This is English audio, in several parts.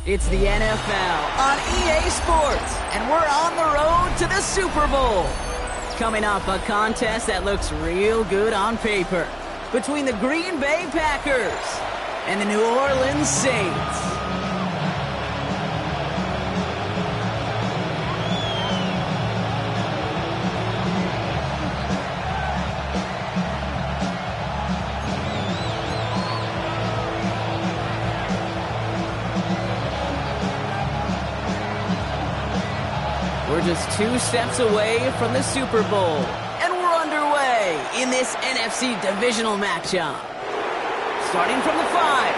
It's the NFL on EA Sports, and we're on the road to the Super Bowl. Coming up, a contest that looks real good on paper between the Green Bay Packers and the New Orleans Saints. We're just 2 steps away from the Super Bowl, and we're underway in this NFC divisional matchup. Starting from the 5.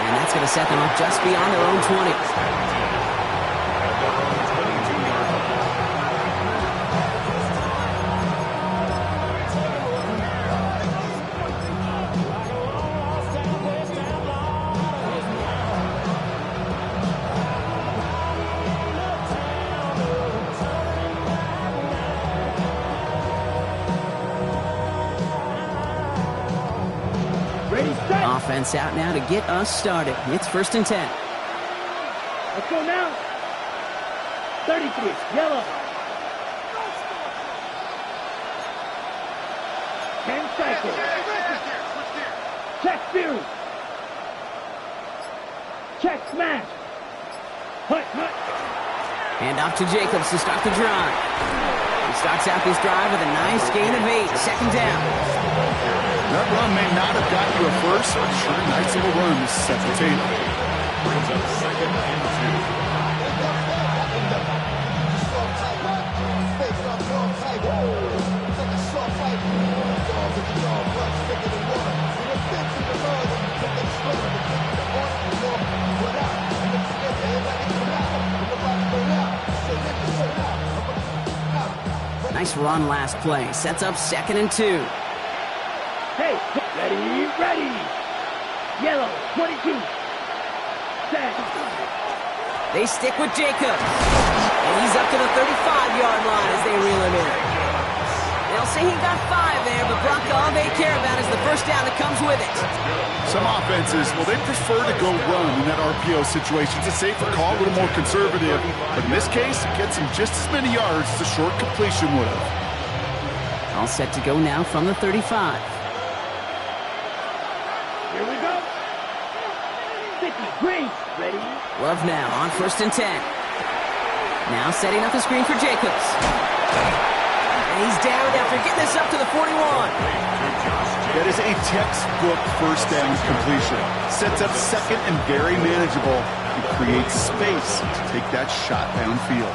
And that's going to set them up just beyond their own 20. Offense out now to get us started. It's 1st and 10. Let's go now. 33, yellow. 10 seconds. Check Fury. Check smash. Hut. Hand off to Jacobs to start the drive. He starts out this drive with a nice gain of 8. 2nd down. That run may not have got you a first, but sure nice little run to set the table. Brings up 2nd and 2. Nice run last play. Sets up 2nd and 2. Hey, ready. Yellow, 22. Set. They stick with Jacobs. And he's up to the 35-yard line as they reel him in. They'll say he got 5 there, but Brock, all they care about is the first down that comes with it. Some offenses, well, they prefer to go run in that RPO situation. It's a safer call, a little more conservative. But in this case, it gets him just as many yards as a short completion would have. All set to go now from the 35. Here we go. 50, green, ready. Love now on 1st and 10. Now setting up the screen for Jacobs. And he's down after getting this up to the 41. That is a textbook first down completion. Sets up 2nd and very manageable. It creates space to take that shot downfield.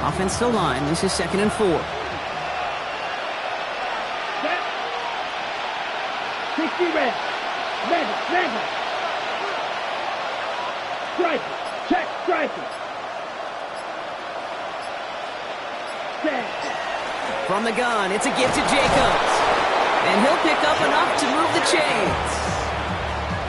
Offense still line. This is 2nd and 4. Set. 60 red. Mamba. Striker. Check striker. Set. From the gun, it's a give to Jacobs. And he'll pick up enough to move the chains.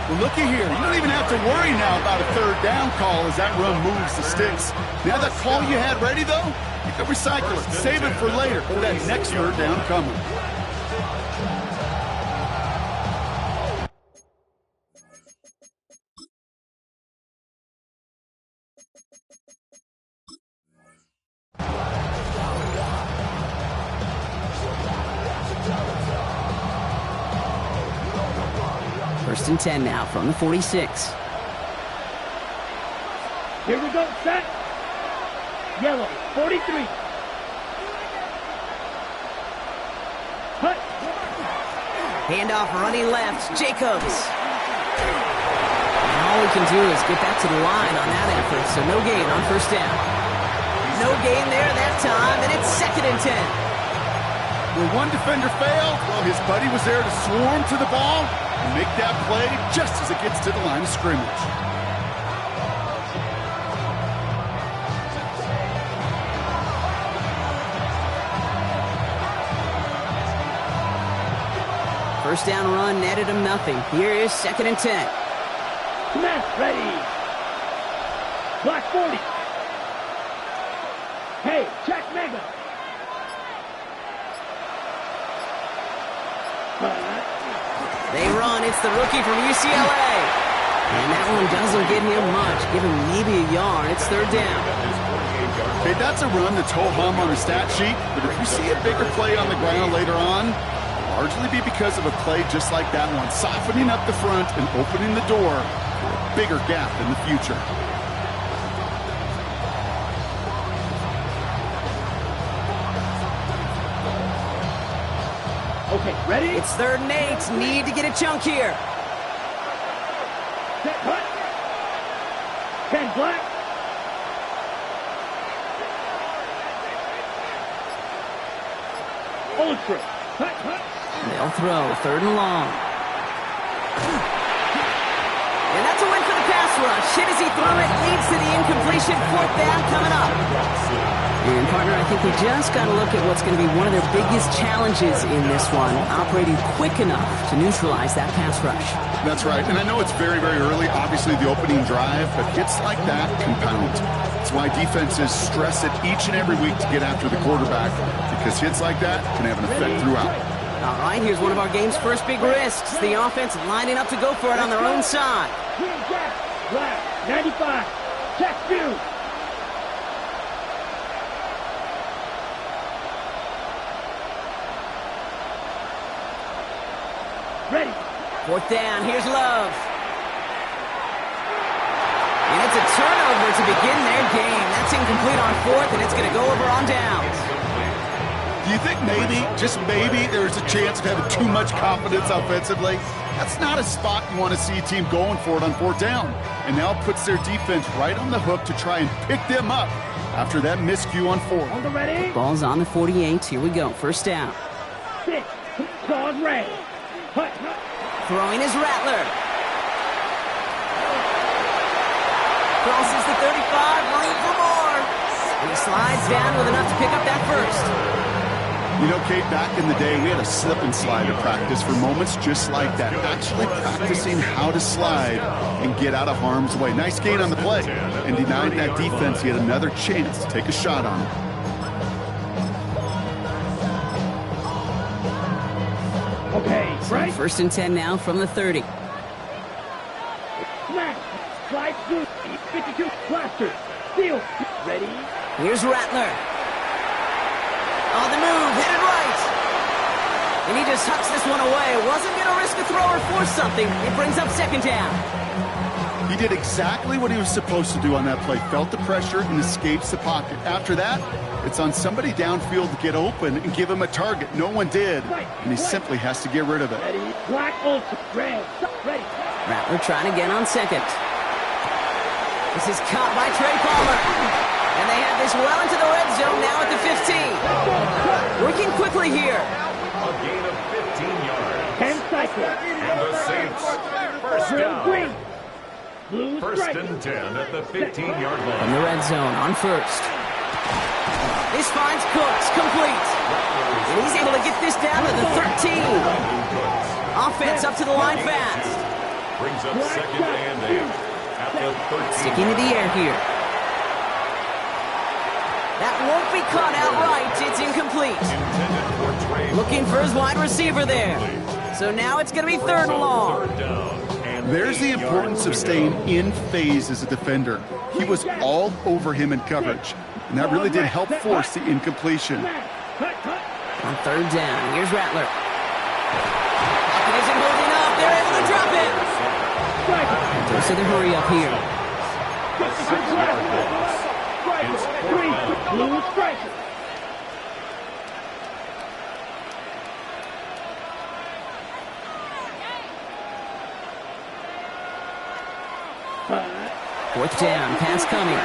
Well, looky here. You don't even have to worry now about a 3rd down call as that run moves the sticks. Now that call you had ready, though, you can recycle it. Save it for later for that next 3rd down coming. First and 10 now from the 46. Here we go, set. Yellow, 43. Hut. Handoff running left, Jacobs. And all we can do is get back to the line on that effort, so no gain on 1st down. No gain there that time, and it's 2nd and 10. Where one defender failed, well, his buddy was there to swarm to the ball and make that play just as it gets to the line of scrimmage. First down run netted him nothing. Here is 2nd and 10. Smash ready. Block 40. Hey, check Mega. run. It's the rookie from UCLA. And that one doesn't get him much. Give him maybe a yard. It's third down. Okay, that's a run that's ho-hum on the stat sheet, but if you see a bigger play on the ground later on, it'll largely be because of a play just like that one, softening up the front and opening the door for a bigger gap in the future. Okay, ready? It's 3rd and 8. Need to get a chunk here. Set, cut. 10 black. Ultra. Cut, cut. They'll throw 3rd and long. And that's a win for the pass rush. Hit as he threw it, leads to the incompletion. 4th down coming up. And partner, I think we just got to look at what's going to be one of their biggest challenges in this one, operating quick enough to neutralize that pass rush. That's right, and I know it's very, very early, obviously the opening drive, but hits like that compound. That's why defenses stress it each and every week to get after the quarterback, because hits like that can have an effect throughout. All right, here's one of our game's first big risks. The offense lining up to go for it on their own side. Green jack. Black. 95. Check 2. Ready. 4th down, here's Love. And it's a turnover to begin their game. That's incomplete on 4th, and it's going to go over on downs. Do you think maybe, just maybe, there's a chance of having too much confidence offensively? That's not a spot you want to see a team going for it on 4th down. And now it puts their defense right on the hook to try and pick them up after that miscue on 4th. On the ready. Ball's on the 48. Here we go, 1st down. 6. Claws ready. Cut, cut. Throwing is Rattler. Crosses the 35, running for more. And he slides down with enough to pick up that first. You know, Kate, back in the day, we had a slip and slide to practice for moments just like that. Actually practicing how to slide and get out of harm's way. Nice gain on the play. And denied that defense yet another chance to take a shot on it. Okay, right. 1st and 10 now from the 30. Smash. Slide through. 52. Plaster. Steal. Ready. Here's Rattler. On the move, hit it right. And he just hucks this one away. Wasn't going to risk a throw or force something. It brings up 2nd down. He did exactly what he was supposed to do on that play. Felt the pressure and escapes the pocket. After that, it's on somebody downfield to get open and give him a target. No one did, and he simply has to get rid of it. Ready. Black ultra. Red. Ready. Rattler trying again on 2nd. This is caught by Trey Palmer. And they have this well into the red zone now at the 15. Working quickly here. A gain of 15 yards. 10 cycles. And the Saints, 1st down. Green. Blue 1st and 10 at the 15-yard line. From the red zone on 1st. This finds Cooks complete. And he's able to get this down to the 13. Offense up to the line fast. Brings up 2nd and 8 at the 13. Sticking to the air here. That won't be caught outright. It's incomplete. Intended for Trey. Looking for his wide receiver there. So now it's going to be 3rd and long. 3rd down. And There's the importance of staying in phase as a defender. He was all over him in coverage, and that really did help force the incompletion. Cut, cut. On 3rd down, here's Rattler. Pocket isn't holding up. They're able to drop it. Dose of the hurry up here. 6-yard loss. It's 4th down. Blue striker. Fourth down, pass coming. And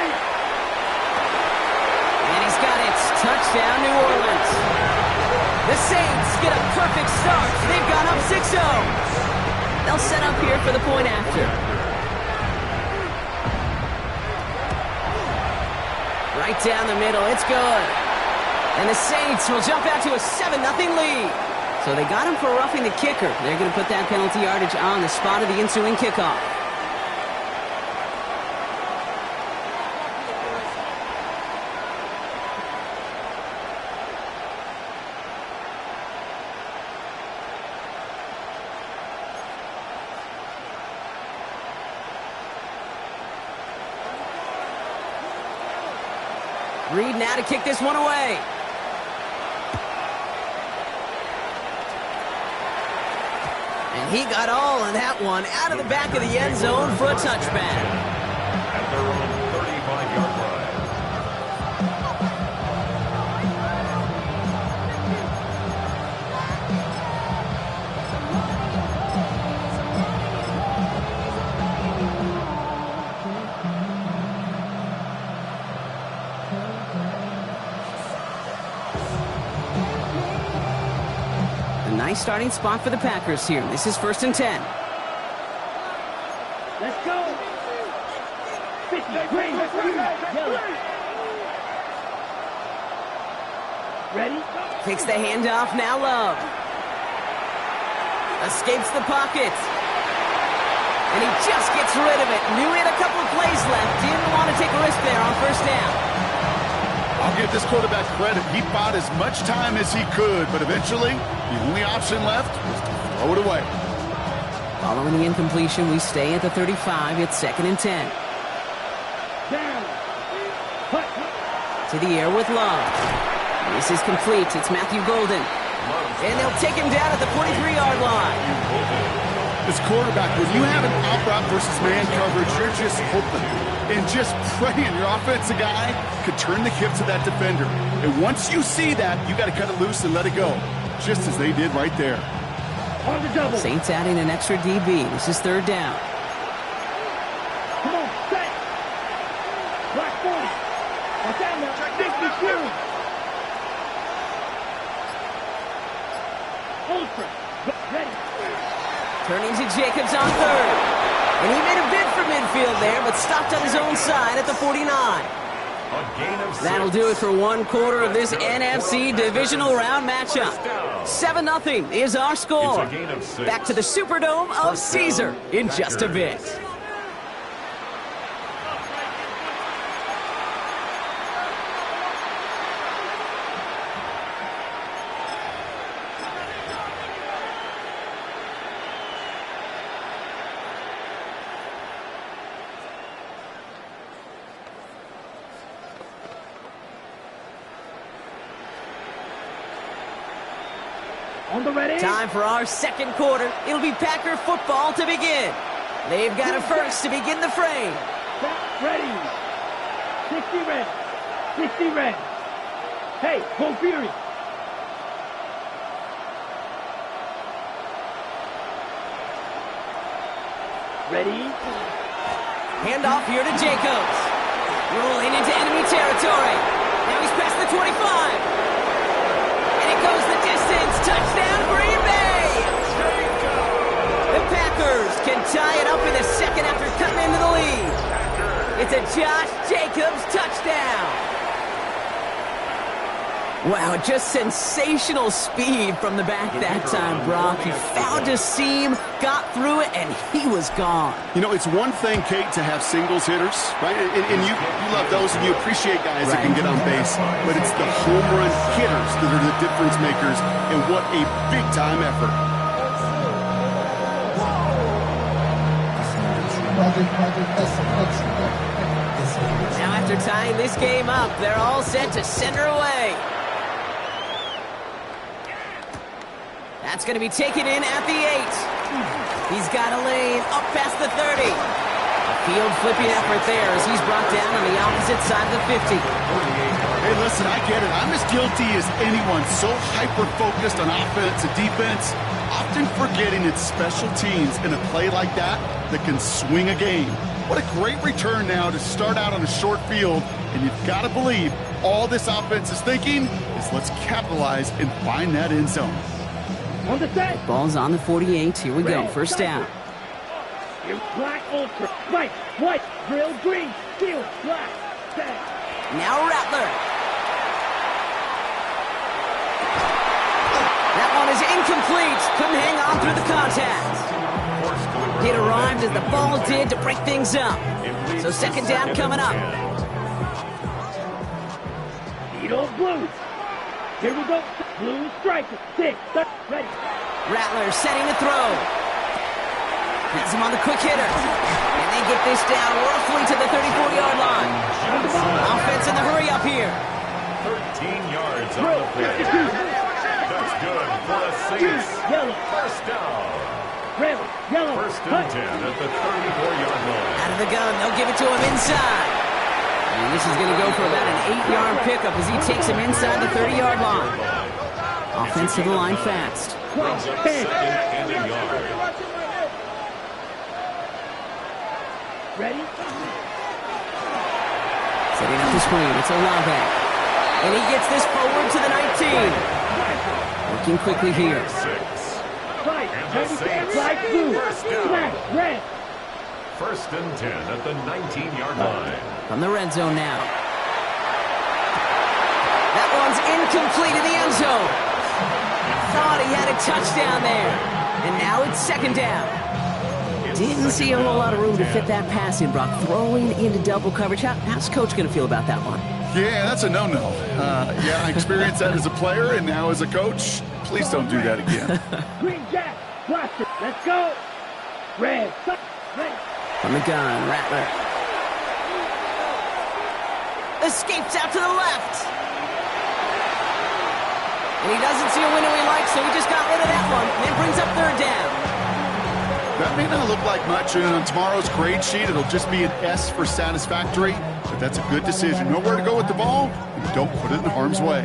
he's got it. Touchdown, New Orleans. The Saints get a perfect start. They've gone up 6-0. They'll set up here for the point after. Right down the middle. It's good. And the Saints will jump out to a 7-0 lead. So they got him for roughing the kicker. They're going to put that penalty yardage on the spot of the ensuing kickoff. Reed now to kick this one away. And he got all of that one out of the back of the end zone for a touchback. At their own 35-yard line. Nice starting spot for the Packers here. This is 1st and 10. Let's go. 50, green, yellow. Ready? Takes the handoff, now Love. Escapes the pocket. And he just gets rid of it. Knew he had a couple of plays left. Didn't want to take a risk there on 1st down. I'll give this quarterback credit. He bought as much time as he could, but eventually, the only option left was to throw it away. Following the incompletion, we stay at the 35. It's 2nd and 10. Down. To the air with Love. This is complete. It's Matthew Golden. And they'll take him down at the 43-yard line. This quarterback, when you have an out route versus man coverage, you're just hoping and just praying your offensive guy could turn the hip to that defender. And once you see that, you got to cut it loose and let it go, just as they did right there. On the double. Saints adding an extra DB. This is 3rd down. Come on, set. Black 40. Watch out now. 52. Ultra. Ready. Turning to Jacobs on 3rd. And he made a bid for midfield there, but stopped on his own side at the 49. That'll do it for 1 quarter of this NFC divisional round matchup. 7-0 is our score. Back to the Superdome of Caesar in just a bit. On the ready. Time for our 2nd quarter. It'll be Packer football to begin. They've got a first to begin the frame. Ready. 60 red. 60 red. Hey, go Fury. Ready. Handoff here to Jacobs. Rolling into enemy territory. Now he's past the 25. Goes the distance. Touchdown, Green Bay! The Packers can tie it up in the 2nd after cutting into the lead. It's a Josh Jacobs touchdown. Wow, just sensational speed from the back that time, Brock. He found a seam, got through it, and he was gone. You know, it's one thing, Kate, to have singles hitters, right? And you love those, and you appreciate guys that can get on base. But it's the home run hitters that are the difference makers, and what a big-time effort. Now after tying this game up, they're all set to send her away. That's going to be taken in at the 8. He's got a lane up past the 30. A field flipping effort there as he's brought down on the opposite side of the 50. Hey, listen, I get it. I'm as guilty as anyone. So hyper-focused on offense and defense, often forgetting it's special teams in a play like that that can swing a game. What a great return now to start out on a short field, and you've got to believe all this offense is thinking is let's capitalize and find that end zone. On the set. Ball's on the 48. Here we go. 1st down. Here's black, ultra, white, grill, green, steel, black, set. Now Rattler. That one is incomplete. Couldn't hang on through the contact. It arrived as the ball did to break things up. So 2nd down coming up. Beetle Blues. Here we go. Blue striker. 6. Ready. Rattler setting to throw. Has him on the quick hitter. And they get this down roughly to the 34-yard line. Offense in the hurry up here. yards on the play. That's good for the Saints. Yellow. First down. Red. Yellow. First and 10 at the 34-yard line. Out of the gun, they'll give it to him inside. And this is going to go for about an 8-yard pickup as he takes him inside the 30-yard line. Offense to the line fast. Brings up second and a yard. Ready? Setting up the screen, it's Olave. And he gets this forward to the 19. Working quickly here. 6. Fight. And the Saints. Flag blue. First down. Flag red. First and 10 at the 19-yard line. From the red zone now. That one's incomplete in the end zone. Thought he had a touchdown there. And now it's second down. Didn't see a whole lot of room to fit that pass in, Brock. Throwing into double coverage. How's Coach going to feel about that one? Yeah, that's a no-no. Yeah, I experienced that as a player and now as a coach. Please don't do that again. Green Jack. Blaster. Let's go. Red. Red. From the gun, Rattler. Escapes out to the left. And he doesn't see a window he likes, so he just got rid of that one. And then brings up third down. That may not look like much, and on tomorrow's grade sheet, it'll just be an S for satisfactory, but that's a good decision. Know where to go with the ball, and don't put it in harm's way.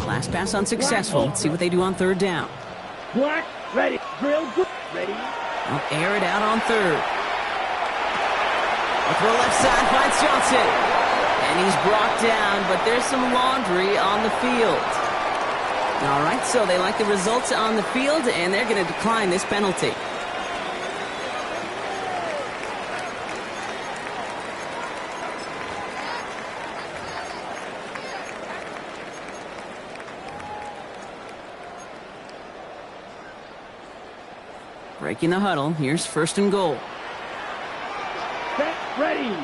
Last pass unsuccessful. Let's see what they do on third down. Black. Ready. Drill. Ready. They'll air it out on third. Up to the left side finds Johnson. And he's brought down, but there's some laundry on the field. All right, so they like the results on the field, and they're going to decline this penalty. Breaking the huddle, here's first and goal. Set. Ready.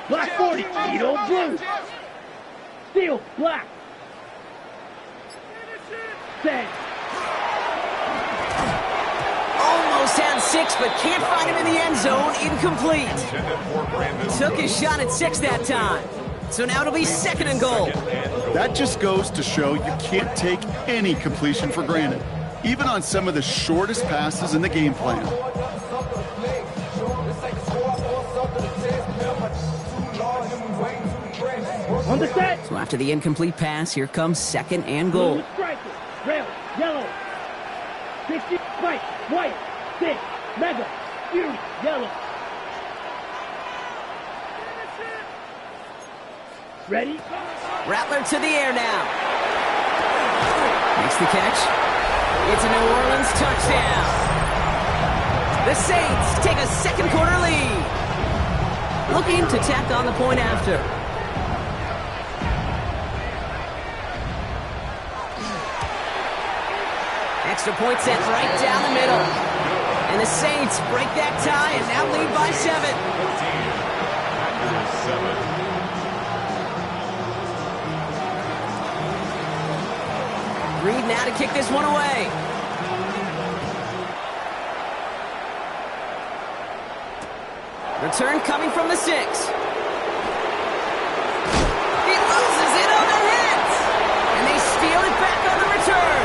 Black 40. Edo blue. Steel. Black. Set. Almost had 6, but can't find him in the end zone. Incomplete. Took his shot at 6 that time. So now it'll be second and goal. That just goes to show you can't take any completion for granted, even on some of the shortest passes in the game plan. On the set. So after the incomplete pass, here comes second and goal. Blue striker. Red. Yellow. 60. White. White. 6. Mega. Beauty. Yellow. Ready? Rattler to the air now. Makes the catch. It's a New Orleans touchdown. The Saints take a second quarter lead. Looking to tack on the point after. Extra point set right down the middle. And the Saints break that tie and now lead by 7. Reed now to kick this one away. Return coming from the 6. He loses it on the hit. And they steal it back on the return.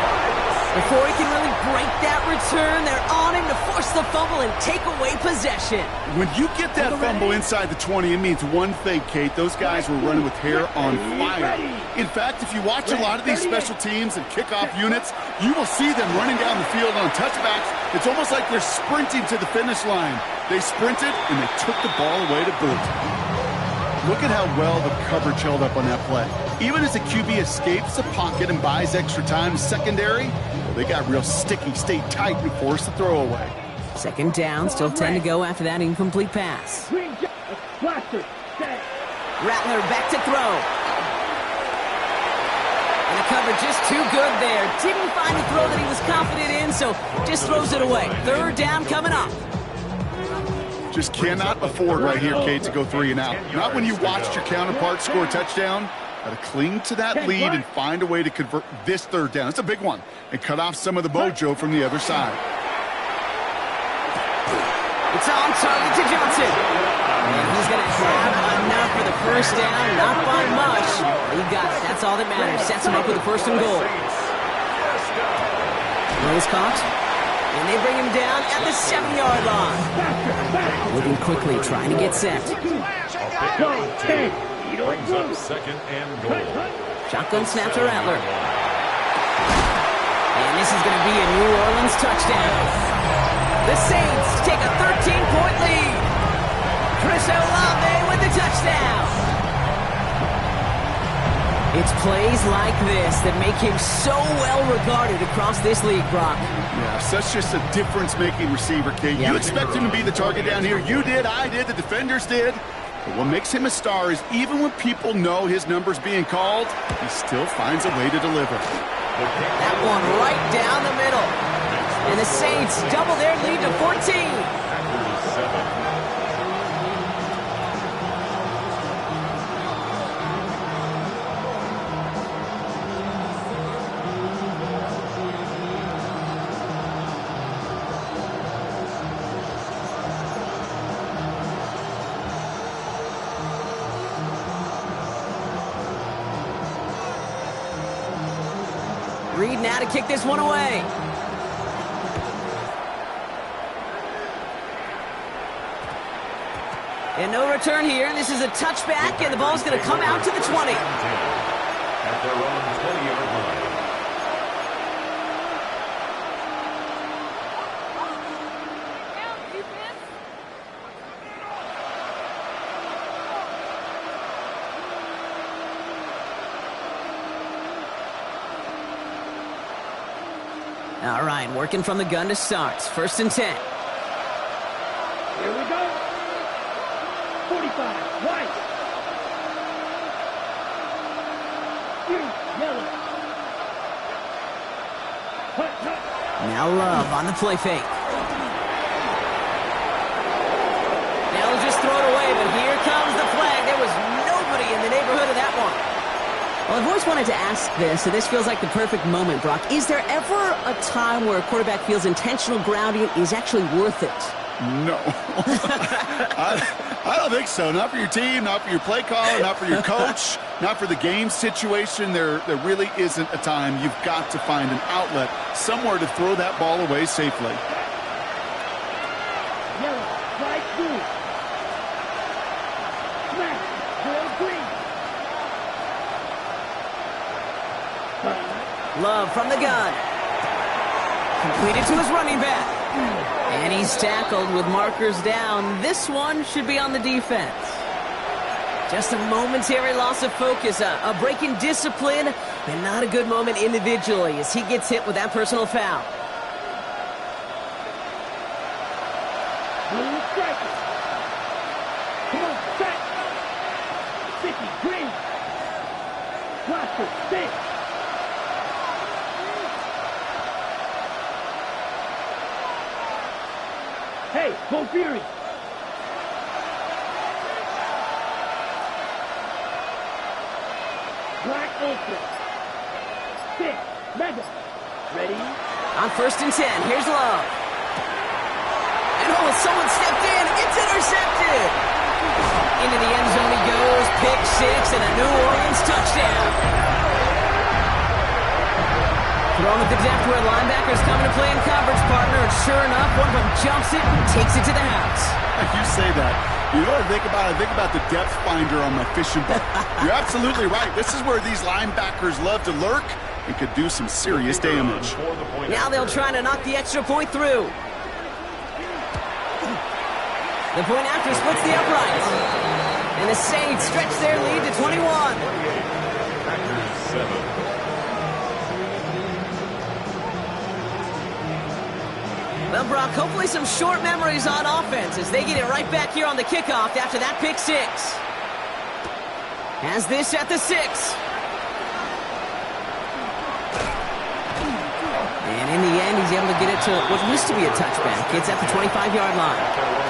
Before he can really break that return, they're on him to force the fumble and take away possession. When you get that fumble inside the 20, it means one thing, Kate. Those guys were running with hair on fire. In fact, if you watch a lot of these special teams and kickoff units, you will see them running down the field on touchbacks. It's almost like they're sprinting to the finish line. They sprinted, and they took the ball away to boot. Look at how well the coverage held up on that play. Even as the QB escapes the pocket and buys extra time in secondary, they got real sticky, stayed tight, and forced the throw away. Second down, still 10 to go after that incomplete pass. Blaster. Set. Rattler back to throw. And the coverage just too good there. Didn't find the throw that he was confident in, so just throws it away. Third down coming up. Just cannot afford right here, Kate, to go 3 and out. Not when you watched your counterpart score a touchdown. Got to cling to that lead and find a way to convert this third down. It's a big one. And cut off some of the mojo from the other side. It's on target to Johnson. And he's going to have enough for the first down, not by much. He got it. That's all that matters. Sets him up with a 1st and goal. Rose caught. And they bring him down at the 7-yard line. Moving quickly, trying to get set. Brings up 2nd and goal. Shotgun snap to Rattler. And this is going to be a New Orleans touchdown. The Saints take a 13-point lead. Chris Olave with the touchdown. It's plays like this that make him so well regarded across this league, Brock. Yeah, such just a difference-making receiver, Kate. Yeah. You expect him to be the target down here. You did, I did, the defenders did. But what makes him a star is even when people know his number's being called, he still finds a way to deliver. That one right down the middle. And the Saints double their lead to 14. Reed now to kick this one away. And no return here. This is a touchback, and the ball's going to come out to the 20. At their own 20-yard line. All right, working from the gun to start. 1st and 10. Here we go. 45, white. Yellow. Hut. Now Love on the play fake. They'll just throw it away, but here comes the flag. There was nobody in the neighborhood of that one. Well, I've always wanted to ask this, and this feels like the perfect moment, Brock. Is there ever a time where a quarterback feels intentional grounding is actually worth it? No. I don't think so. Not for your team, not for your play caller, not for your coach, not for the game situation. There really isn't a time. You've got to find an outlet, somewhere to throw that ball away safely. Yellow, white, blue. Smash, blue, green. Love from the gun. Completed to his running back. And he's tackled with markers down. This one should be on the defense. Just a momentary loss of focus, a break in discipline, and not a good moment individually as he gets hit with that personal foul. Blue strikers. Come on, set. 50, green. Roster, six. Hey, go Fury. Black Ultra. 6, Mega. Ready? On 1st and 10, here's Love. And someone stepped in. It's intercepted. Into the end zone he goes. Pick 6 and a New Orleans touchdown. Thrown at the depth where linebackers coming to play in coverage, partner. And sure enough, one of them jumps it and takes it to the house. You say that. You know what I think about? I think about the depth finder on my fishing boat. You're absolutely right. This is where these linebackers love to lurk and could do some serious damage. Now they'll try to knock the extra point through. The point after splits the uprights. And the Saints stretch their lead to 21. Packers 7. Well, Brock, hopefully some short memories on offense as they get it right back here on the kickoff after that pick 6. Has this at the 6. And in the end, he's able to get it to what used to be a touchback. It's at the 25-yard line.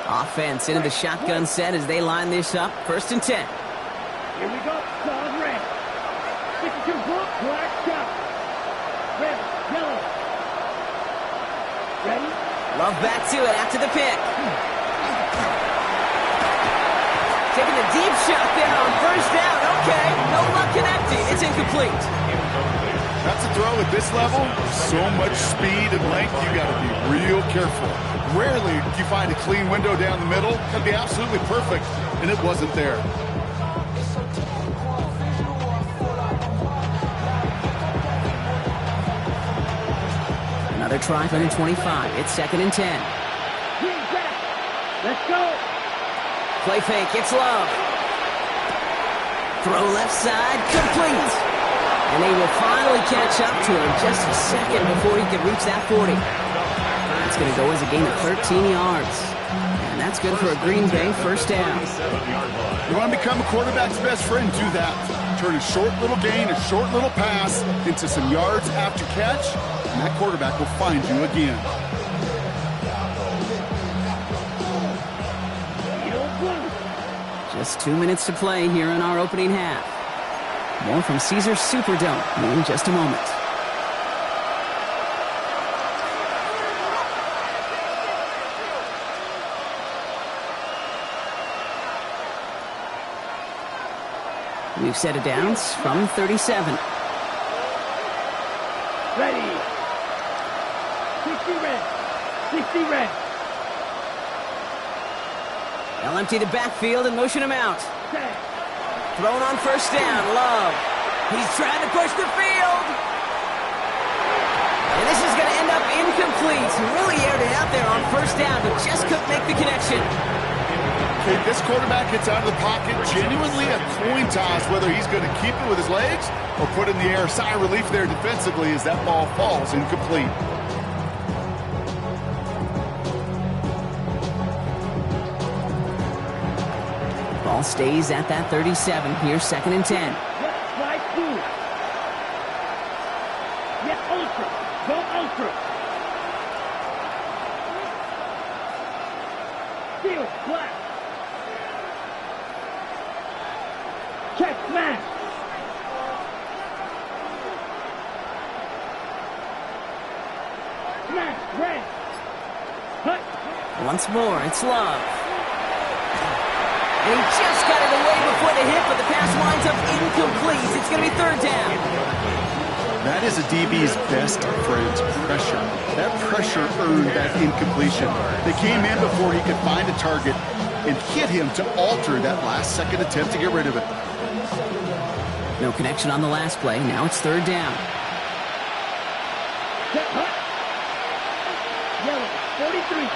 Offense into the shotgun set as they line this up. 1st and 10. Here we go. Solid red. 62 block. Black shot. Red. Yellow. Ready? Love back to it after the pick. Taking a deep shot there on 1st down. Okay, no luck connecting. It's incomplete. That's a throw at this level. So much speed and length, you got to be real careful. Rarely do you find a clean window down the middle. That'd be absolutely perfect, and it wasn't there. Another try from the 25. It's 2nd and 10. Let's go. Play fake. It's Love. Throw left side. Complete. And they will finally catch up to him just a second before he could reach that 40. That's going to go as a gain of 13 yards. And that's good for a Green Bay 1st down. You want to become a quarterback's best friend, do that. Turn a short little gain, a short little pass into some yards after catch, and that quarterback will find you again. Just 2 minutes to play here in our opening half. More from Caesars Superdome in just a moment. We've set a downs from 37. Ready. 60 red. 60 red. They'll empty the backfield and motion him out. Set. Thrown on 1st down, Love. He's trying to push the field. And this is going to end up incomplete. He really aired it out there on 1st down, but just couldn't make the connection. Okay, this quarterback gets out of the pocket, genuinely a coin toss whether he's going to keep it with his legs or put in the air. Sigh of relief there defensively as that ball falls incomplete. Ball stays at that 37. Here's 2nd and 10. Yes, right through. Yes, ultra. Go ultra. Steal, black. Check, smash. Smash, red. Cut. Once more, it's Love. And he just got it away before the hit, but the pass winds up incomplete. It's going to be 3rd down. That is a DB's best friend, pressure. That pressure earned that incompletion. They came in before he could find a target and hit him to alter that last-second attempt to get rid of it. No connection on the last play. Now it's 3rd down. Set, hut. Yellow, 43.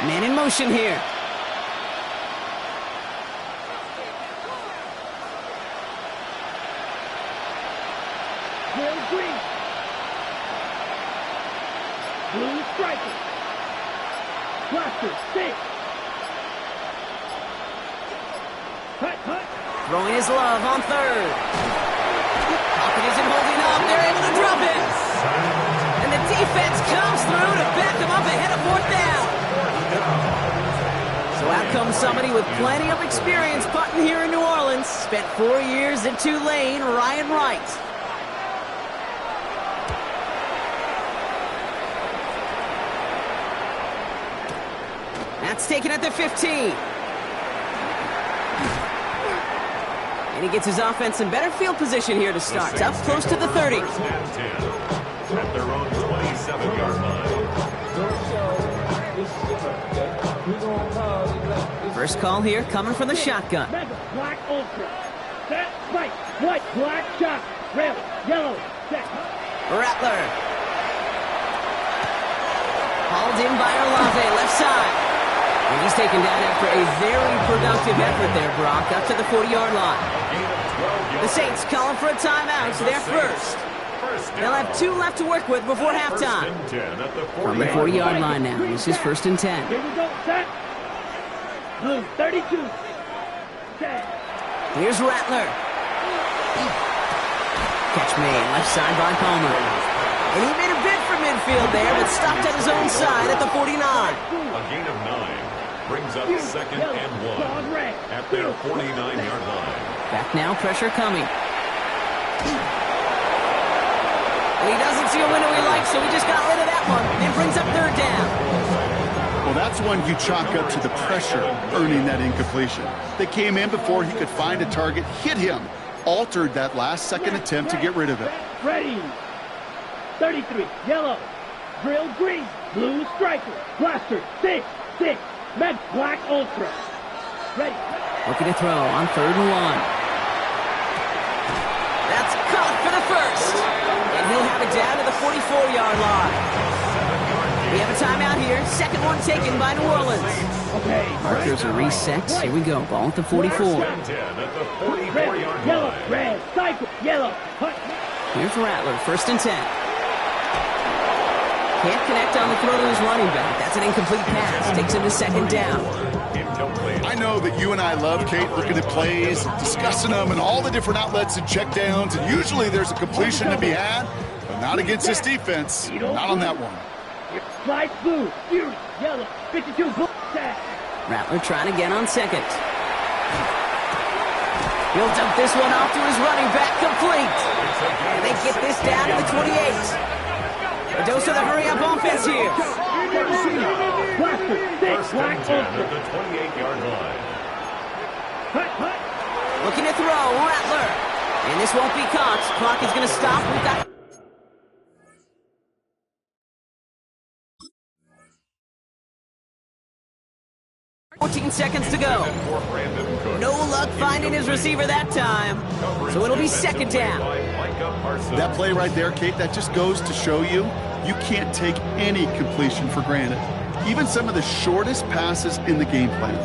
Man in motion here. Green. Blue striker. Blaster, 6. Hut. Throwing his Love on 3rd. Pocket isn't holding up. They're able to drop it. And the defense comes through to back them up ahead of 4th down. So out comes somebody with plenty of experience punting here in New Orleans. Spent 4 years at Tulane, Ryan Wright. That's taken at the 15. And he gets his offense in better field position here to start. Up close to the 30. At their own 27-yard line. First call here coming from the shotgun. Mamba, black ultra. Set, right, white, black shot. Red, yellow, set. Rattler. Hauled in by Olave, left side. And he's taken down after a very productive effort there, Brock, up to the 40-yard line. The Saints calling for a timeout. They're first. They'll have 2 left to work with before halftime. From the 40-yard line now. This is 1st and 10. Here we go, set. Blue, 32. Set. Here's Rattler. Catch made, left side by Palmer. And he made a bid for midfield there, but stopped at his own side at the 49. A gain of 9 brings up 2nd and 1 at their 49-yard line. Back now, pressure coming. And he doesn't see a window he likes, so he just got rid of that one and brings up 3rd down. Well, that's one you chalk up to the pressure earning that incompletion. They came in before he could find a target, hit him, altered that last-second attempt to get rid of it. Ready. 33, yellow. Drill green, blue striker. Blaster, 6, med black ultra. Ready. Looking to throw on 3rd and 1. That's caught for the first. And he'll have it down to the 44-yard line. We have a timeout here. 2nd one taken by New Orleans. Okay. Markers are reset. Here we go. Ball at the 44. At the 44-yard Yellow, line. red, cycle, yellow. Hut. Here's Rattler, 1st and 10. Can't connect on the throw to his running back. That's an incomplete pass. Takes him to 2nd down. I know that you and I love, Kate, looking at plays, discussing them, and all the different outlets and checkdowns, and usually there's a completion to be had, but not against this defense. Not on that one. Slice blue, fury, yellow, 52, blue, tag. Rattler trying again on 2nd. He'll dump this one off to his running back, complete. And they get this down to the 28. A dose of the hurry-up offense here. Blaster, 6, black At ultra. the 28-yard line. Hut. Looking to throw, Rattler. And this won't be caught. Clock is going to stop. We've got 14 seconds to go. No luck finding his receiver that time. So it'll be 2nd down. That play right there, Kate, that just goes to show you, you can't take any completion for granted. Even some of the shortest passes in the game plan.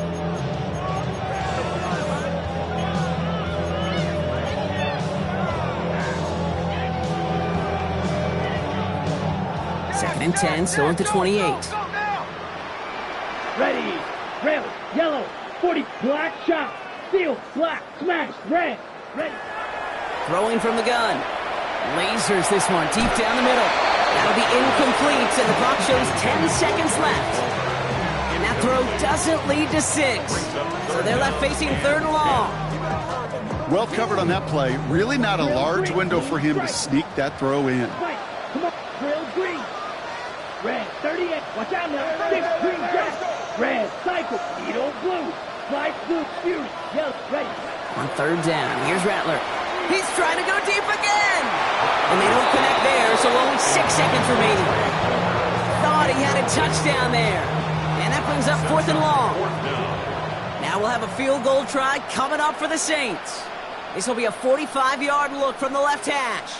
Second and 10, still at the 28. Ready. Red, yellow, 40, black shot, steel, black, smash, red, ready. Throwing from the gun. Lasers this one deep down the middle. That'll be incomplete, and the clock shows 10 seconds left. And that throw doesn't lead to 6. So they're left facing 3rd and long. Well covered on that play. Really not a large window for him to sneak that throw in. Fight, come on, drill green. Red, 38, watch out now, 6, green, jack. Red, cycle, needle, blue, slice, blue, fury, yellow, ready. On 3rd down, here's Rattler. He's trying to go deep again! And they don't connect there, so only 6 seconds remaining. Thought he had a touchdown there. And that brings up 4th and long. Now we'll have a field goal try coming up for the Saints. This will be a 45-yard look from the left hash.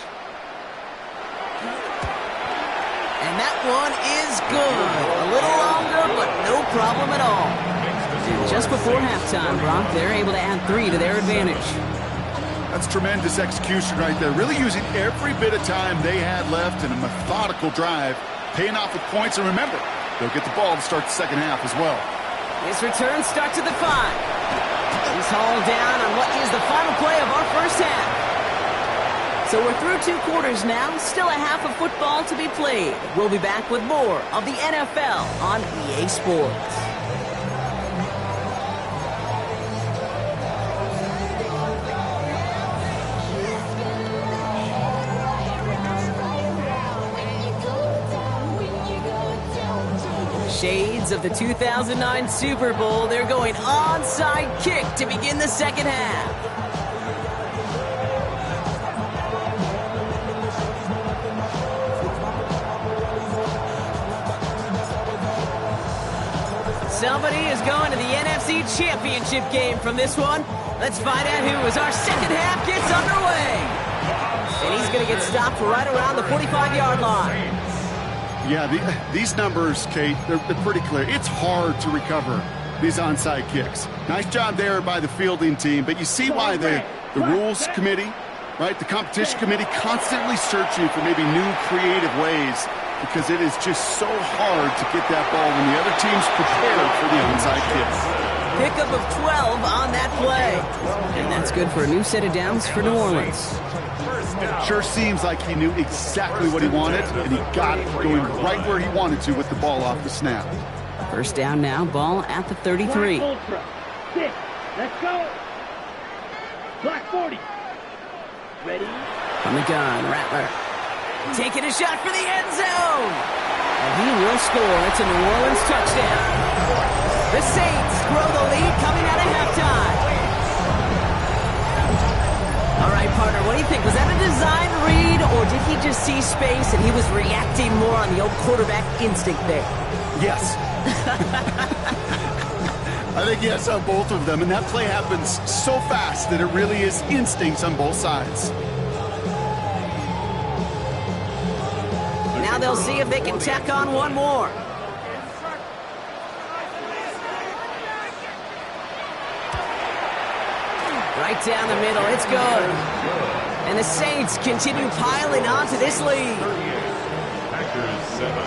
And that one is good. A little longer, but no problem at all. And just before halftime, Brock, they're able to add 3 to their advantage. That's tremendous execution right there. Really using every bit of time they had left in a methodical drive, paying off with points. And remember, they'll get the ball to start the 2nd half as well. His return starts at the 5. He's hauled down on what is the final play of our first half. So we're through 2 quarters now, still a half of football to be played. We'll be back with more of the NFL on EA Sports. Shades of the 2009 Super Bowl, they're going onside kick to begin the 2nd half. Somebody is going to the NFC Championship game from this one. Let's find out who as our 2nd half gets underway. And he's going to get stopped right around the 45-yard line. Yeah, these numbers, Kate, they're pretty clear. It's hard to recover these onside kicks. Nice job there by the fielding team, but you see why the rules committee, right, the competition committee constantly searching for maybe new creative ways, because it is just so hard to get that ball when the other team's prepared for the onside kick. Pickup of 12 on that play. And that's good for a new set of downs for New Orleans. Sure seems like he knew exactly what he wanted, and he got it going right where he wanted to with the ball off the snap. First down now, ball at the 33. Ultra. 6. Let's go. Black 40. Ready? From the gun, Rattler. Taking a shot for the end zone. And he will score. It's a New Orleans touchdown. The Saints grow the lead coming out of halftime. All right, partner, what do you think? Was that a design read, or did he just see space and he was reacting more on the old quarterback instinct there? Yes. I think yes on both of them, and that play happens so fast that it really is instincts on both sides. Now they'll see if they can tack on one more. Right down the middle, it's good. And the Saints continue piling onto this lead. Packers 7.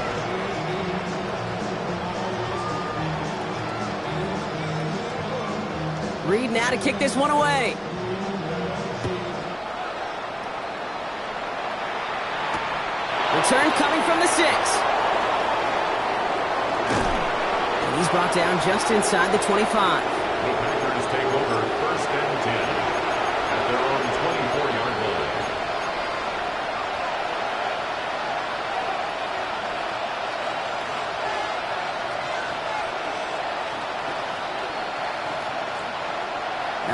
Reed now to kick this one away. Return coming from the 6. And he's brought down just inside the 25. The Packers take over first and 10 at their own 24-yard line.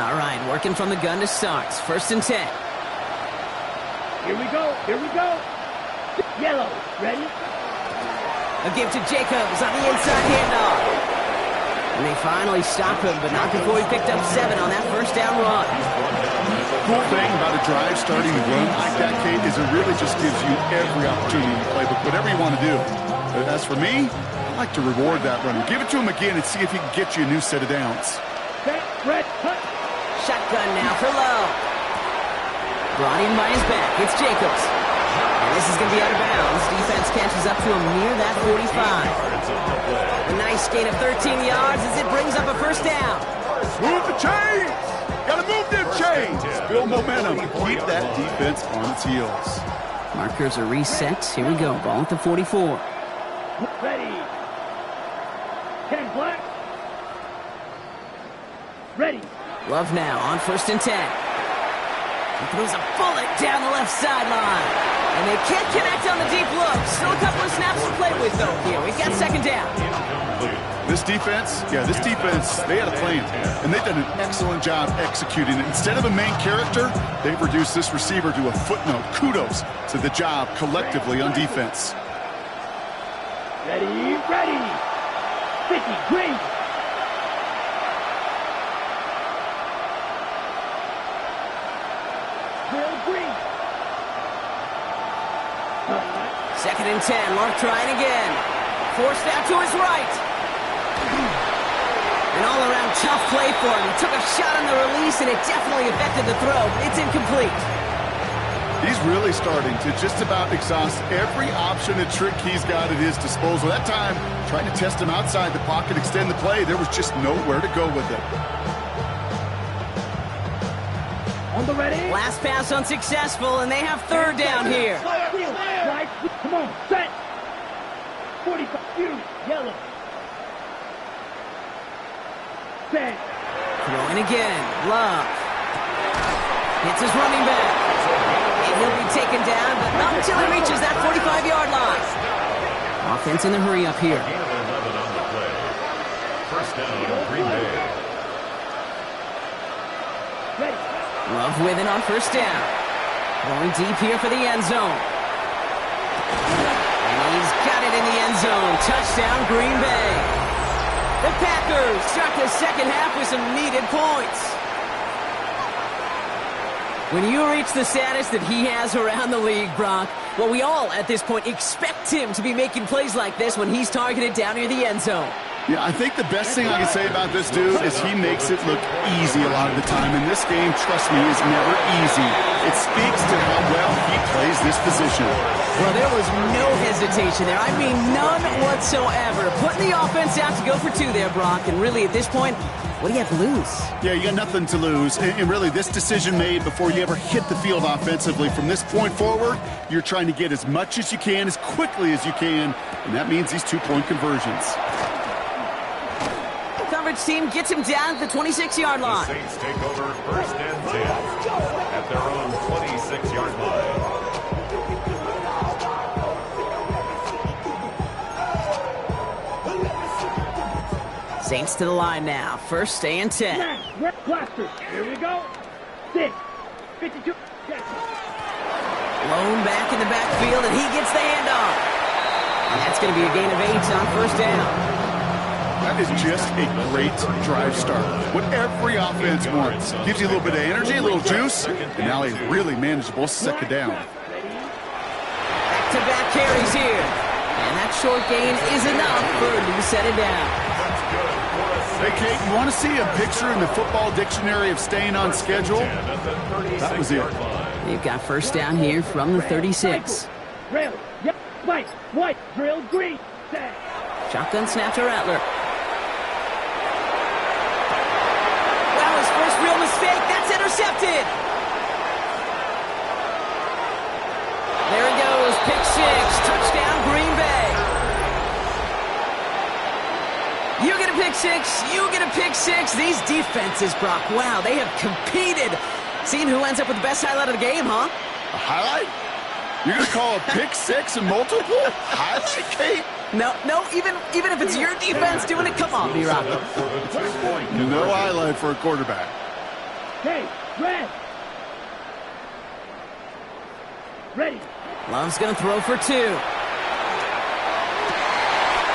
All right, working from the gun to start. First and 10. Here we go. Here we go. Yellow. Ready? A give to Jacobs on the inside handoff. And they finally stopped him, but not before he picked up 7 on that first down run. Cool thing about a drive starting to run like that, Kate, is it really just gives you every opportunity to play, but whatever you want to do. As for me, I like to reward that runner. Give it to him again and see if he can get you a new set of downs. Set, red, cut. Shotgun now for Lowe. Brought in by his back. It's Jacobs. And this is going to be out of bounds. Defense catches up to him near that 45. A nice gain of 13 yards as it brings up a first down. Move the chains! Gotta move them chains! Build momentum. Keep that defense on its heels. Markers are reset. Here we go. Ball at the 44. Ready. 10 black. Ready. Love now on first and 10. He throws a bullet down the left sideline. And they can't connect on the deep look. Still a couple of snaps to play with, though, here. We've got second down. This defense, they had a plan. And they've done an excellent job executing it. Instead of a main character, they've reduced this receiver to a footnote. Kudos to the job collectively on defense. Ready, ready. 50, green. Will green. Second and 10. Mark trying again. Forced out to his right. An all-around tough play for him. He took a shot on the release, and it definitely affected the throw. It's incomplete. He's really starting to just about exhaust every option and trick he's got at his disposal. That time, trying to test him outside the pocket, extend the play, there was just nowhere to go with it. On the ready. Last pass unsuccessful, and they have third down here. Right. Come on, set. 45, yellow. Set. Throwing again. Love. Hits his running back. And he'll be taken down, but not until he reaches that 45-yard line. Offense in the hurry up here. Gain of 11 on the play. First down, Green Bay. Ready. Love with it on first down. Going deep here for the end zone. And he's got it in the end zone. Touchdown, Green Bay. The Packers start the second half with some needed points. When you reach the status that he has around the league, Brock, well, we all at this point expect him to be making plays like this when he's targeted down near the end zone. Yeah, I think the best thing I can say about this dude is he makes it look easy a lot of the time. And this game, trust me, is never easy. It speaks to how well he plays this position. Well, there was no hesitation there. I mean, none whatsoever. Putting the offense out to go for 2 there, Brock. And really, at this point, What do you have to lose? Yeah, you got nothing to lose. And really, this decision made before you ever hit the field offensively. From this point forward, you're trying to get as much as you can, as quickly as you can, and that means these two-point conversions. Coverage team gets him down at the 26-yard line. The Saints take over 1st and 10 at their own 26-yard line. Saints to the line now. 1st and 10. Blaster. Here we go. 6. 52. Lone back in the backfield, and he gets the handoff. And that's going to be a gain of 8 on 1st down. That is just a great drive start. What every offense wants. Gives you a little bit of energy, a little juice, and now a really manageable 2nd down. Back-to-back carries here. And that short gain is enough for a new set it down. Hey, Kate, you want to see a picture in the football dictionary of staying on schedule? That was it. They've got 1st down here from the 36. Rail. Yep. White. Drill. Green. Set. Shotgun snap to Rattler. Wow, his first real mistake. That's intercepted. There it goes. Pick 6. Touchdown, Green Bay. You get a pick 6. You get a pick 6. These defenses, Brock, wow, they have competed. Seeing who ends up with the best highlight of the game, huh? A highlight? You're going to call a pick 6 and multiple? Highlight, Kate? No, even if it's your defense doing it, come on, B-Rock. No highlight for a quarterback. Hey, red. Ready. Love's going to throw for 2.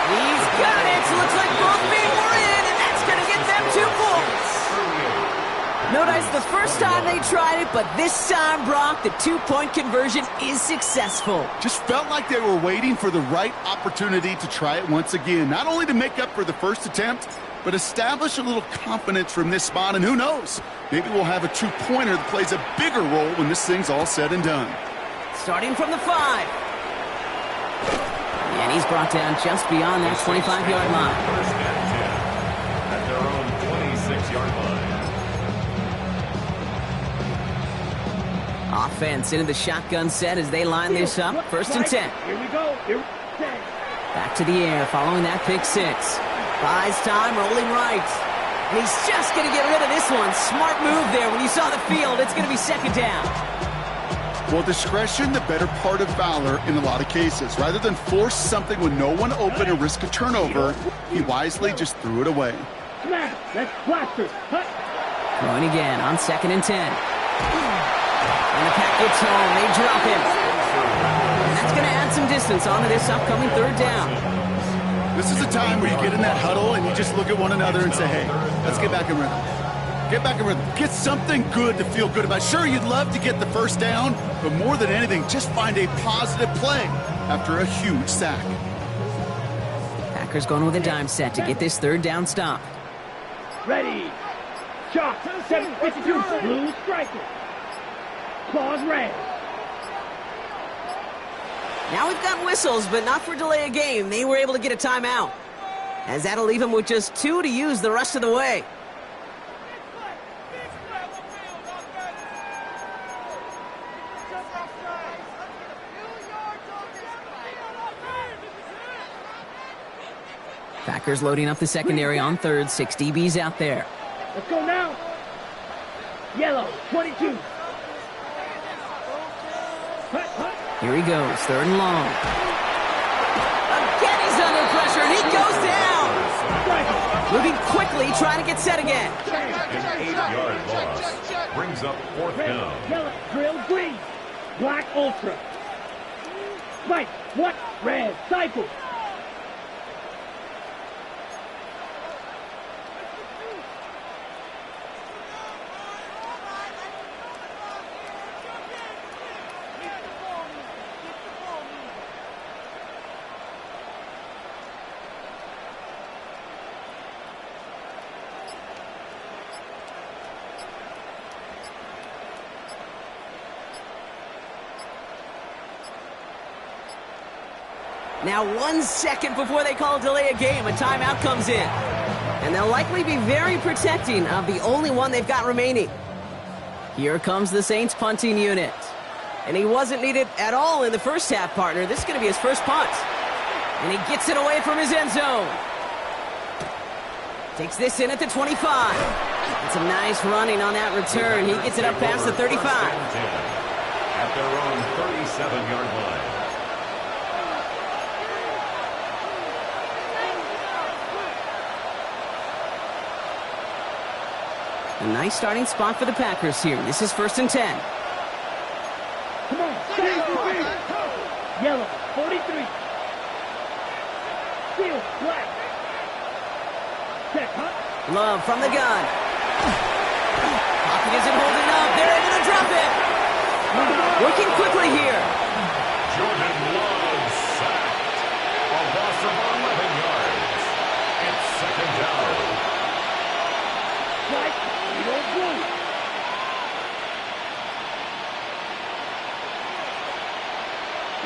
He's got it. Looks like both men were in, and that's going to get them 2 points. Notice the first time they tried it, but this time, Brock, the 2-point conversion is successful. Just felt like they were waiting for the right opportunity to try it once again. Not only to make up for the first attempt, but establish a little confidence from this spot. And who knows, maybe we'll have a 2-pointer that plays a bigger role when this thing's all said and done. Starting from the 5. And he's brought down just beyond that 25-yard line. 1st and 10 at their own 26-yard line. Offense into the shotgun set as they line this up. 1st and 10. Here we go. Back to the air following that pick 6. Buys time, rolling right. And he's just going to get rid of this one. Smart move there. When you saw the field, it's going to be 2nd down. Well, discretion, the better part of valor in a lot of cases. Rather than force something with no one open and risk a turnover, he wisely just threw it away. Smash. That's Blaster. Throwing again on 2nd and 10. And the pack gets home. They drop him. And that's going to add some distance onto this upcoming 3rd down. This is a time where you get in that huddle and you just look at one another and say, hey, let's get back in rhythm. Get back in rhythm. Get something good to feel good about. Sure, you'd love to get the 1st down, but more than anything, just find a positive play after a huge sack. Packers going with a dime set to get this 3rd down stop. Ready. Shot. 752. Blue striker. Claws red. Now we've got whistles, but not for delay of game. They were able to get a timeout, as that'll leave them with just 2 to use the rest of the way. Packers loading up the secondary on 3rd. 6 DBs out there. Let's go now. Yellow, 22. Here he goes, 3rd and long. Again, he's under pressure, and he goes down. Moving quickly, trying to get set again. An 8-yard loss brings up 4th down. Yellow, drill, green. Black, ultra. White, what? Red, cycle. Now 1 second before they call a delay of game, a timeout comes in. And they'll likely be very protecting of the only one they've got remaining. Here comes the Saints punting unit. And he wasn't needed at all in the first half, partner. This is going to be his first punt. And he gets it away from his end zone. Takes this in at the 25. And some nice running on that return. He gets it up past the 35. At their own 37-yard line. A nice starting spot for the Packers here. This is 1st and 10. Come on, yellow, 43. Field, black. Check, huh? Love from the gun. Pocket isn't holding up. They're able to drop it. Working quickly here. Jordan Love sacked. A loss of 11 yards. It's 2nd down. White, yellow, blue.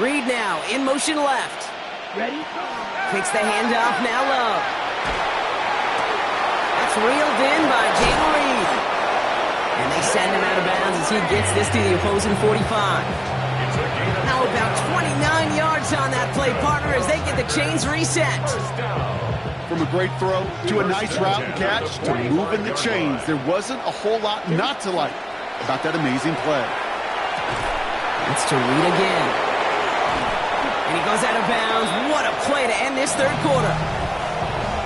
Reed now in motion left. Ready? Takes the handoff, now Love. That's reeled in by Jalen Reed. And they send him out of bounds as he gets this to the opposing 45. Now about 29 yards on that play, partner, as they get the chains reset. From a great throw to a nice route and catch to moving the chains, there wasn't a whole lot not to like about that amazing play. It's to Reed again. And he goes out of bounds. What a play to end this 3rd quarter.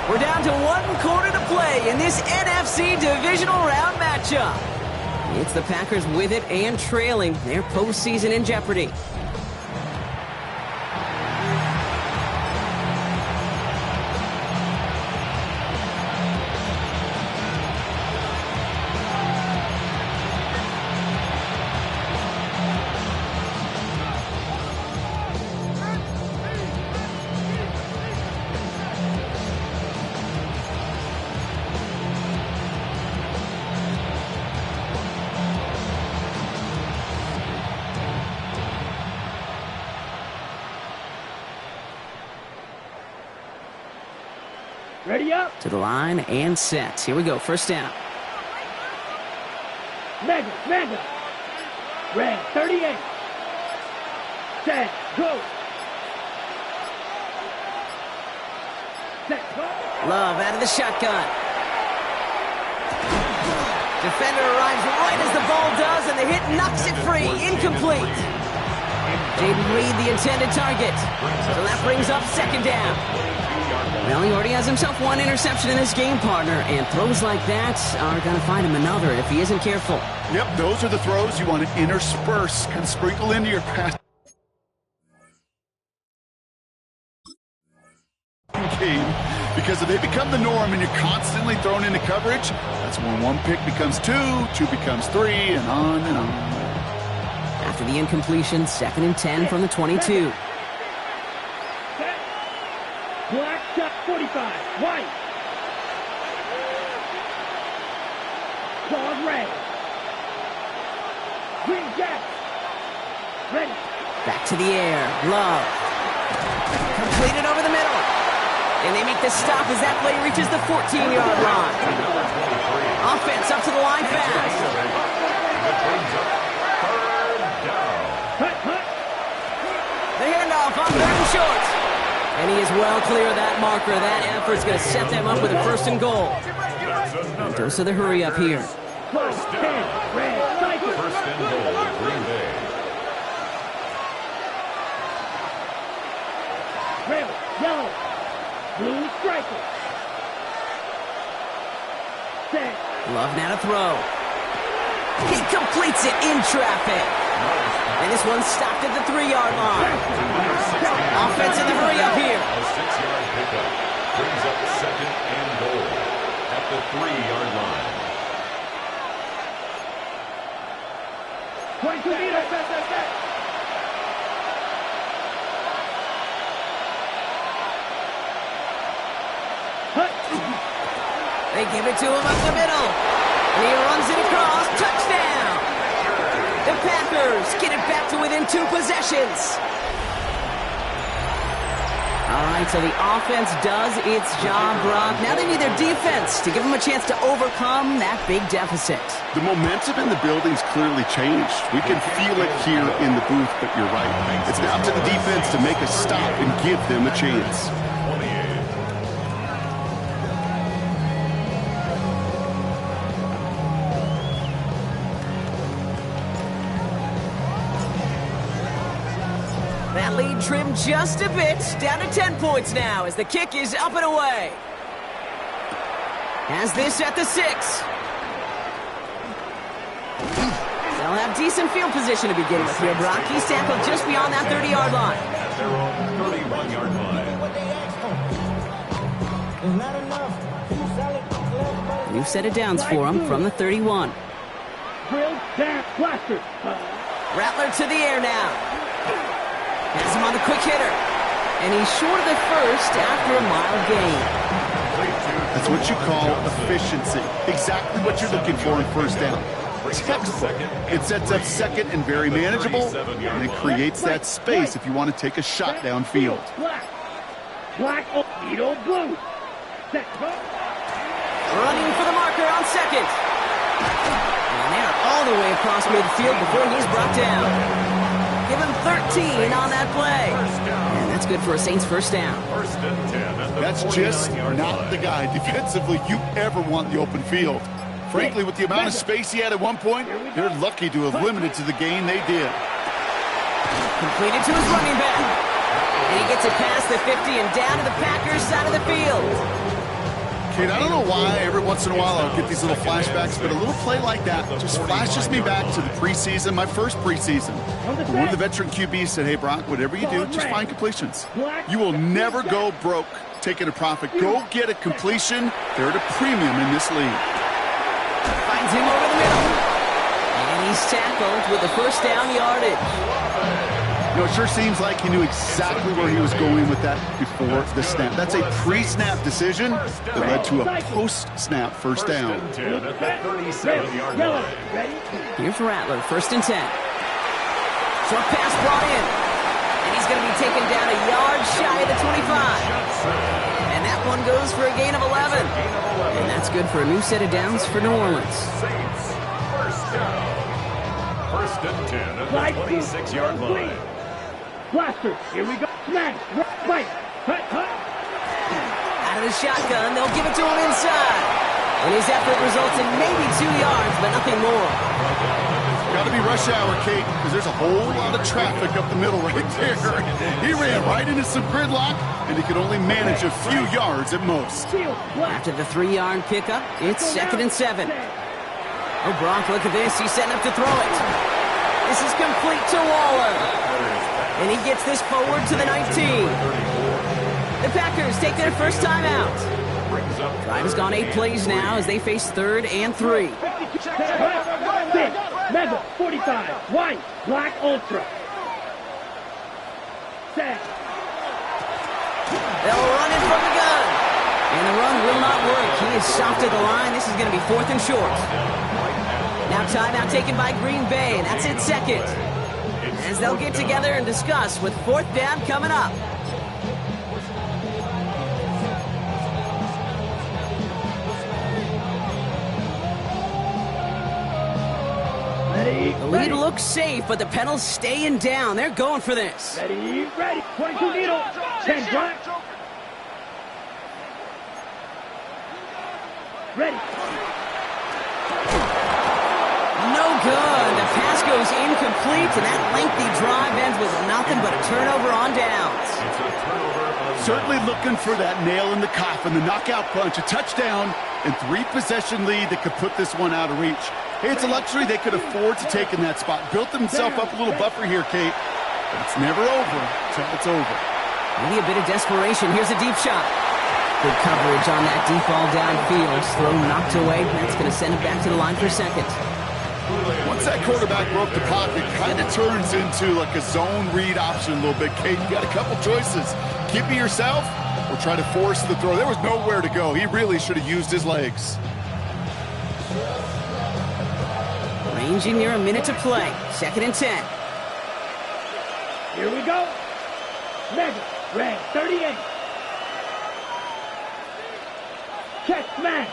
We're down to 1 quarter to play in this NFC divisional round matchup. It's the Packers with it and trailing. Their postseason in jeopardy. Ready up. To the line and set. Here we go. 1st down. Mega. Red, 38. Set, go. Set, go. Love out of the shotgun. Defender arrives right as the ball does, and the hit knocks it free. Incomplete. Jaden Reed, the intended target. So that brings up 2nd down. Well, he already has himself 1 interception in this game, partner, and throws like that are going to find him another if he isn't careful. Yep, those are the throws you want to intersperse and sprinkle into your pass game, because if they become the norm and you're constantly thrown into coverage, that's when 1 pick becomes 2, 2 becomes 3, and on and on. After the incompletion, 2nd and 10 from the 22. Black shot, 45. White. Claws red. Green jack. Ready. Back to the air. Love. Completed over the middle. And they make the stop as that play reaches the 14-yard line. Offense up to the line fast. The handoff on 3rd and short. And he is well clear of that marker. That effort's going to set them up with a 1st and goal. A dose of the hurry up here. 1st and goal, Green Bay. Red, yellow, blue striker. Set. Love now to throw. He completes it in traffic. And this one's stopped at the 3-yard line. Offense in the hurry up here. A 6-yard pickup brings up 2nd and goal at the 3-yard line. 22 meters. They give it to him up the middle. And he runs it across. Touchdown. The Packers get it back to within 2 possessions. All right, so the offense does its job, Brock. Now they need their defense to give them a chance to overcome that big deficit. The momentum in the building's clearly changed. We can feel it here in the booth, but you're right. It's now to the defense to make a stop and give them a chance. That lead trimmed just a bit, down to 10 points now as the kick is up and away. Has this at the 6. They'll have decent field position to begin with here, Brock. He's tackled just beyond that 30-yard line. At their own 31-yard line. New set of downs for him from the 31. Drill down, blaster. Rattler to the air now. Has him on the quick hitter. And he's short of the first after a mild gain. That's what you call efficiency. Exactly what you're looking for in first down. Textbook. It sets up second and very manageable, and it creates that space if you want to take a shot downfield. Black, needle, blue. Set, go. Running for the marker on second. And they're all the way across midfield before he's brought down. Give him 13 on that play. And that's good for a Saints first down. That's just not the guy defensively you ever want in the open field. Frankly, with the amount of space he had at one point, they're lucky to have limited to the gain they did. Completed to his running back. And he gets it past the 50 and down to the Packers side of the field. Kid, I don't know why every once in a while I'll get these little flashbacks, but a little play like that just flashes me back to the preseason, my first preseason. One of the veteran QBs said, hey, Brock, whatever you do, just find completions. You will never go broke taking a profit. Go get a completion. They're at a premium in this league. Finds him over the middle. And he's tackled with the first down yardage. You know, it sure seems like he knew exactly where he was going with that before the snap. That's a pre-snap decision that led to a post-snap first down. Here's Rattler, 1st and 10. Short pass brought in. And he's going to be taken down a yard shy of the 25. And that one goes for a gain of 11. And that's good for a new set of downs for New Orleans. Saints, first down. 1st and 10 at the 26-yard line. Blaster, here we go. Smash, right, cut. Out of the shotgun, they'll give it to him inside. And his effort results in maybe 2 yards, but nothing more. Got to be rush hour, Kate, because there's a whole lot of traffic up the middle right there. He ran right into some gridlock, and he could only manage a few yards at most. After the 3-yard pickup, it's 2nd and 7. Oh, Brock, look at this. He's setting up to throw it. This is complete to Waller. And he gets this forward to the 19. The Packers take their first time out. Drive has gone 8 plays now as they face 3rd and 3. Mamba, 45, white, black, ultra. Set. They'll run it from the gun. And the run will not work. He is stopped at the line. This is going to be 4th and short. Now timeout taken by Green Bay. That's it, 2nd. As they'll get together and discuss with 4th down coming up. The lead looks safe, but the pedals staying down. They're going for this. Ready. 22 needle. 10 drive. Ready. No good. The pass goes incomplete, and that lengthy drive ends with nothing but a turnover on downs. Certainly looking for that nail in the coffin, the knockout punch, a touchdown, and 3-possession lead that could put this one out of reach. Hey, it's a luxury they could afford to take in that spot. Built themselves up a little buffer here, Kate. But it's never over until it's over. Maybe a bit of desperation. Here's a deep shot. Good coverage on that deep ball downfield. Throw knocked away. That's going to send it back to the line for 2nd. Once that quarterback broke the pocket, kind of turns into like a zone read option a little bit, Kate. You got a couple choices. Keep it yourself or try to force the throw. There was nowhere to go. He really should have used his legs. Ranging near a minute to play. 2nd and 10. Here we go. Mega, Red 38. Check smash.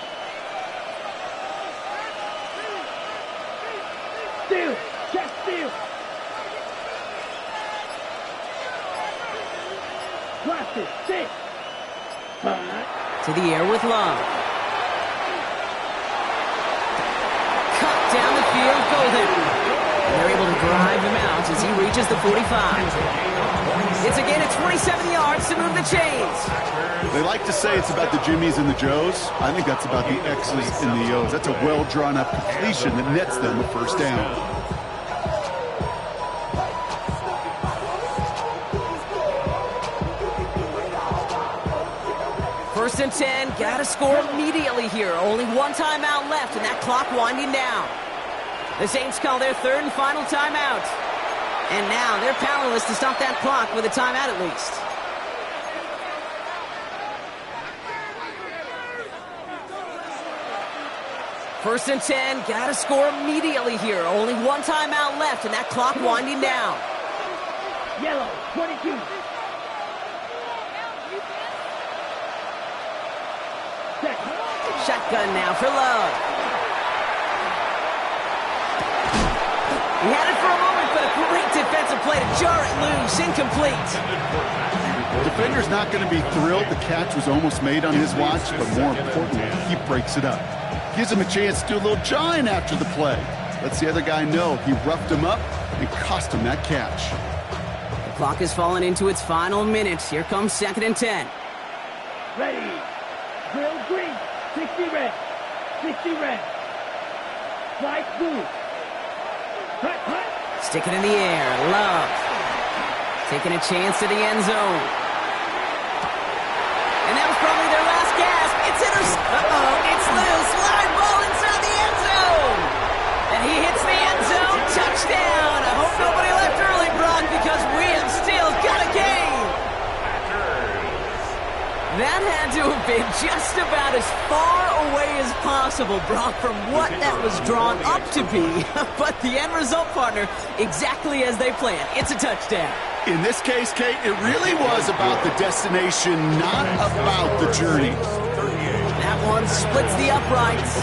Steal. Check steal. Blast it. 6. To the air with Love. Cut down the field, Golden. And they're able to drive him out as he reaches the 45. It's a gain of 27 yards to move the chains. They like to say it's about the Jimmies and the Joes. I think that's about the X's and the O's. That's a well-drawn-up completion that nets them a first down. First and 10, gotta score immediately here. Only one timeout left, and that clock winding down. The Saints call their third and final timeout. And now they're powerless to stop that clock with a timeout at least. First and 10, gotta score immediately here. Only one timeout left, and that clock winding down. Yellow, 22. Shotgun now for Love. He had it for a moment, but a great defensive play to jar it loose. Incomplete. The defender's not going to be thrilled. The catch was almost made on his watch, but more importantly, he breaks it up. Gives him a chance to do a little jawing after the play. Lets the other guy know he roughed him up and cost him that catch. The clock has fallen into its final minutes. Here comes second and 10. Ready. Drill green. 60 red. 60 red. Slice blue. Hut, hut. Stick it in the air. Love. Taking a chance to the end zone. And that was probably their last gasp. It's it's loose. Live ball inside the end zone. And he hits the end zone. Touchdown. I hope nobody left early, Brock, because we have still got a game. That had to have been just about as far away as possible, Brock, from what that was drawn up to be. But the end result, partner, exactly as they planned. It's a touchdown. In this case, Kate, it really was about the destination, not about the journey. That one splits the uprights.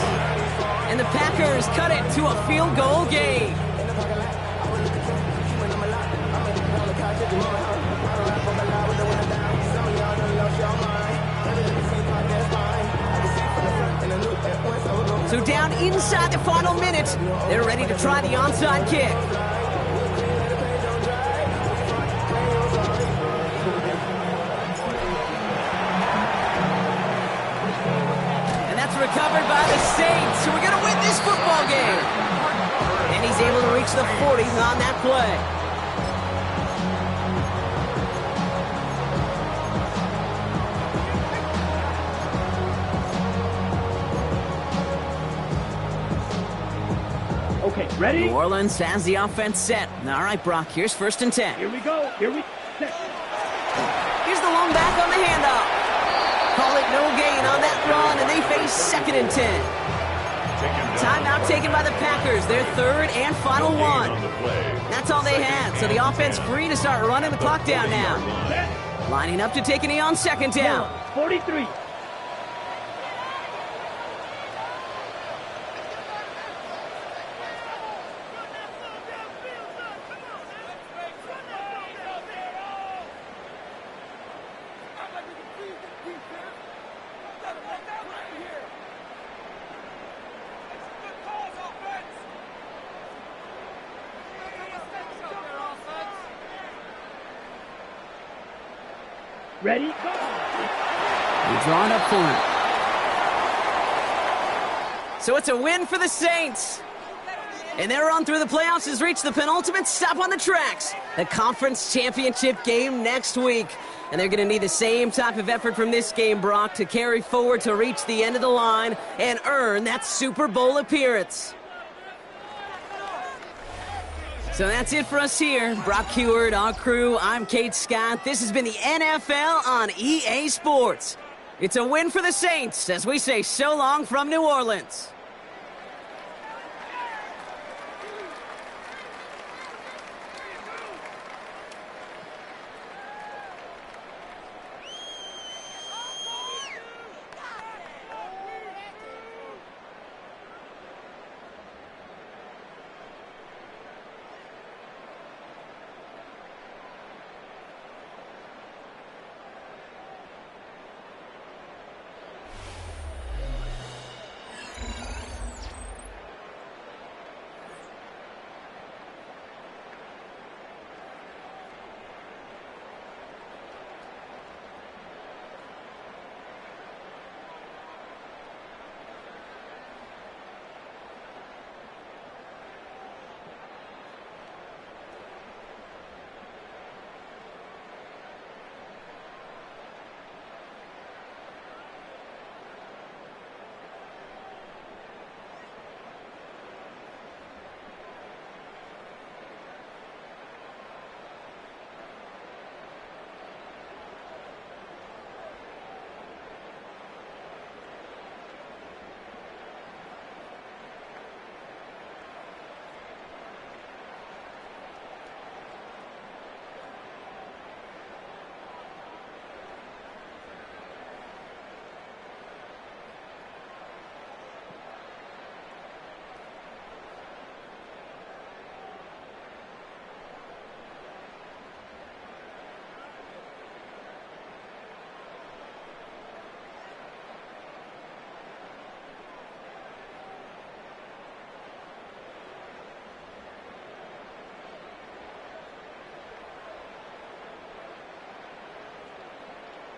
And the Packers cut it to a field goal game. So down inside the final minute, they're ready to try the onside kick. And that's recovered by the Saints, who are going to win this football game. And he's able to reach the 40 on that play. Okay, ready? New Orleans has the offense set. All right, Brock, here's first and 10. Here we go. Here we set. Here's the long back on the handoff. Call it no gain on that run, and they face second and 10. Timeout taken by the Packers, their third and final one. That's all they had, so the offense free to start running the clock down now. Lining up to take a knee on second down. 43. Ready? Go. They're drawing up for him. So it's a win for the Saints. And their run through the playoffs has reached the penultimate stop on the tracks. The conference championship game next week. And they're going to need the same type of effort from this game, Brock, to carry forward to reach the end of the line and earn that Super Bowl appearance. So that's it for us here. Brock Heward, our crew, I'm Kate Scott. This has been the NFL on EA Sports. It's a win for the Saints as we say so long from New Orleans.